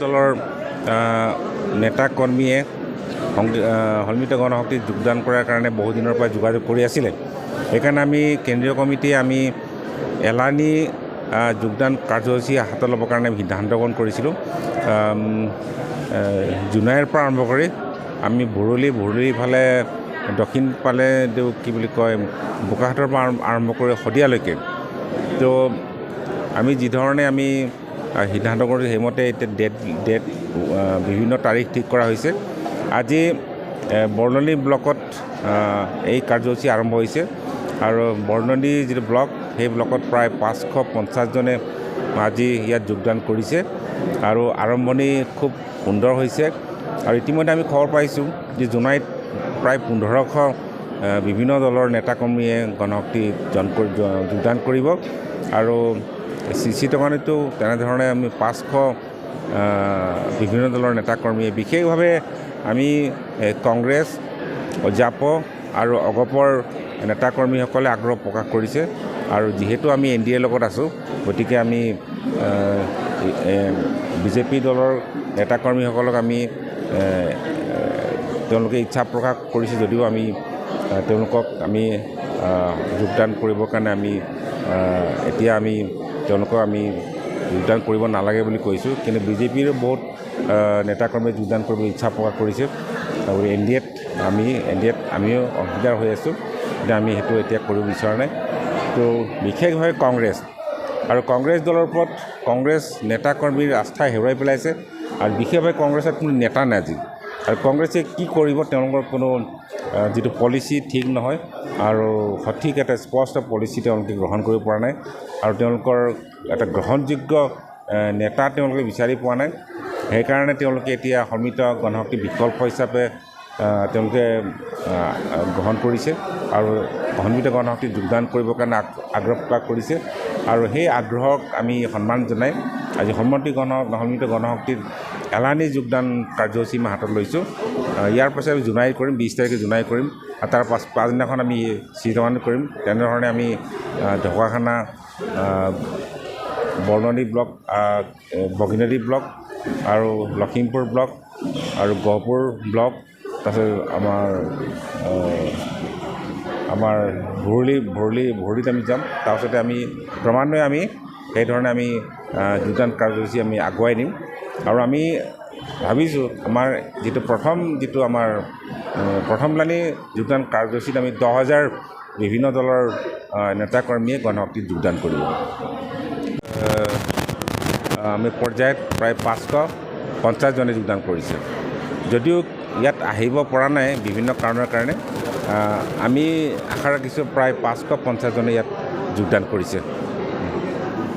দলৰ নেতা কৰ্মীয়ে সন্মিলিত গণশক্তিত যোগদান কৰাৰ কাৰণে বহুদিনৰ পৰা যোগাযোগ কৰি আছিলে। সেইকাৰণে আমি কেন্দ্ৰীয় কমিটিয়ে আমি এলানি যোগদান কাৰ্যসূচী হাতত ল'বৰ কাৰণে সিদ্ধান্ত গ্ৰহণ কৰিছিলোঁ। জোনাইৰ পৰা আৰম্ভ কৰি আমি ভৰলি ফালে দক্ষিণ পালে কি বুলি কয় বোকাহাটৰ পৰা আৰম্ভ কৰি শদিয়ালৈকে। তো আমি যিধৰণে আমি সিদ্ধান্ত কৰিছোঁ সেইমতে এতিয়া ডেট বিভিন্ন তাৰিখ ঠিক কৰা হৈছে। আজি বৰ্ণালী ব্লকত এই কাৰ্যসূচী আৰম্ভ হৈছে আৰু বৰ্ণালী যিটো ব্লক সেই ব্লকত প্ৰায় 550জনে আজি ইয়াত যোগদান কৰিছে আৰু আৰম্ভণি খুব সুন্দৰ হৈছে। আৰু ইতিমধ্যে আমি খবৰ পাইছোঁ যে জোনাইত প্ৰায় 1500 বিভিন্ন দলৰ নেতাকৰ্মীয়ে গণশক্তি যোগদান কৰিব আৰু চিচিটকানিতো তেনেধৰণে আমি 500 বিভিন্ন দলৰ নেতাকৰ্মীয়ে বিশেষভাৱে আমি কংগ্ৰেছ জাপ আৰু অগপৰ নেতাকৰ্মীসকলে আগ্ৰহ প্ৰকাশ কৰিছে। আৰু যিহেতু আমি NDA লগত আছোঁ গতিকে আমি বিজেপি দলৰ নেতাকৰ্মীসকলক আমি তেওঁলোকে ইচ্ছা প্ৰকাশ কৰিছে যদিও আমি তেওঁলোকক আমি যোগদান কৰিবৰ কাৰণে আমি এতিয়া আমি তেওঁলোকক আমি যোগদান কৰিব নালাগে বুলি কৈছোঁ। কিন্তু বিজেপিৰো বহুত নেতাকৰ্মীয়ে যোগদান কৰিব ইচ্ছা প্ৰকাশ কৰিছে আৰু NDAত আমিও অংশীদাৰ হৈ আছোঁ, কিন্তু আমি সেইটো এতিয়া কৰিব বিচৰা নাই। তো বিশেষভাৱে কংগ্ৰেছ দলৰ ওপৰত কংগ্ৰেছ নেতাকৰ্মীৰ আস্থা হেৰুৱাই পেলাইছে আৰু বিশেষভাৱে কংগ্ৰেছত কোনো নেতা নাই আজি। আৰু কংগ্ৰেছে কি কৰিব তেওঁলোকৰ কোনো যিটো পলিচি ঠিক নহয় আৰু সঠিক এটা স্পষ্ট পলিচি তেওঁলোকে গ্ৰহণ কৰিব পৰা নাই আৰু তেওঁলোকৰ এটা গ্ৰহণযোগ্য নেতা তেওঁলোকে বিচাৰি পোৱা নাই। সেইকাৰণে তেওঁলোকে এতিয়া সন্মিলিত গণশক্তি বিকল্প হিচাপে তেওঁলোকে গ্ৰহণ কৰিছে আৰু সন্মিলিত গণশক্তিত যোগদান কৰিবৰ কাৰণে আগ্ৰহ প্ৰকাশ কৰিছে আৰু সেই আগ্ৰহক আমি সন্মান জনাই আজি সন্মিলিত গণশক্তিত এলানি যোগদান কাৰ্যসূচী মই হাতত লৈছোঁ। ইয়াৰ পাছত আমি জোনাই কৰিম, 20 তাৰিখে জোনাই কৰিম আৰু তাৰ পাছদিনাখন আমি চিচিটকানি কৰিম। তেনেধৰণে আমি ঢকুৱাখানা, বৰ্ণালী ব্লক, বগীনদী ব্লক আৰু লখিমপুৰ ব্লক আৰু গহপুৰ ব্লক, তাৰপিছত আমাৰ ভৰলিত আমি যাম। তাৰপিছতে আমি ক্ৰমান্বয়ে আমি সেইধৰণে আমি যোগদান কাৰ্যসূচী আমি আগুৱাই নিম আৰু আমি ভাবিছোঁ আমাৰ প্ৰথমলানি যোগদান কাৰ্যসূচীত আমি 10,000 বিভিন্ন দলৰ নেতাকৰ্মীয়ে গণশক্তিত যোগদান কৰিব। আমি পৰ্যায়ত প্ৰায় 550জনে যোগদান কৰিছে। যদিও ইয়াত আহিব পৰা নাই বিভিন্ন কাৰণৰ কাৰণে, আমি আশা ৰাখিছোঁ প্ৰায় 550জনে ইয়াত যোগদান কৰিছে।